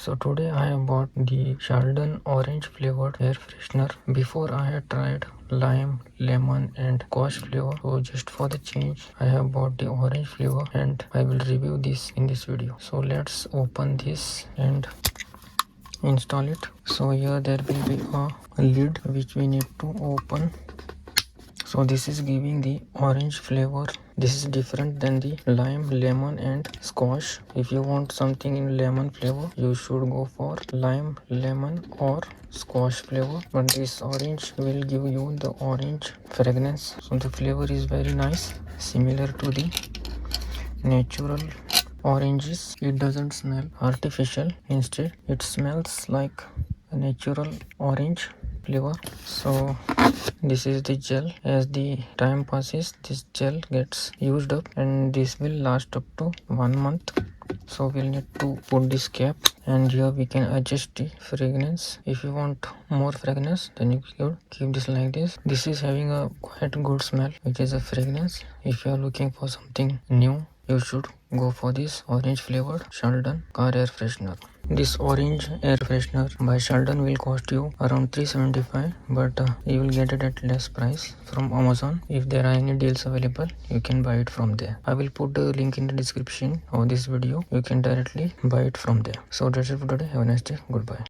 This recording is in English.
So today I have bought the Shaldan Orange flavored air freshener. Before I had tried lime, lemon and squash flavor. So just for the change I have bought the orange flavor and I will review this in this video. So let's open this and install it. So here there will be a lid which we need to open. So this is giving the orange flavor. This is different than the lime, lemon and squash. If you want something in lemon flavor, you should go for lime, lemon or squash flavor. But this orange will give you the orange fragrance. So the flavor is very nice, similar to the natural oranges. It doesn't smell artificial. Instead, it smells like a natural orange flavor. So this is the gel. As the time passes, this gel gets used up and this will last up to 1 month. So we'll need to put this cap, and here we can adjust the fragrance. If you want more fragrance, then you could keep this like this. This is having a quite good smell, which is a fragrance. If you are looking for something new, you should go for this orange flavored Shaldan Car Air Freshener. This orange air freshener by Shaldan will cost you around $375, but you will get it at less price from Amazon. If there are any deals available, you can buy it from there. I will put the link in the description of this video. You can directly buy it from there. So that's it for today. Have a nice day. Goodbye.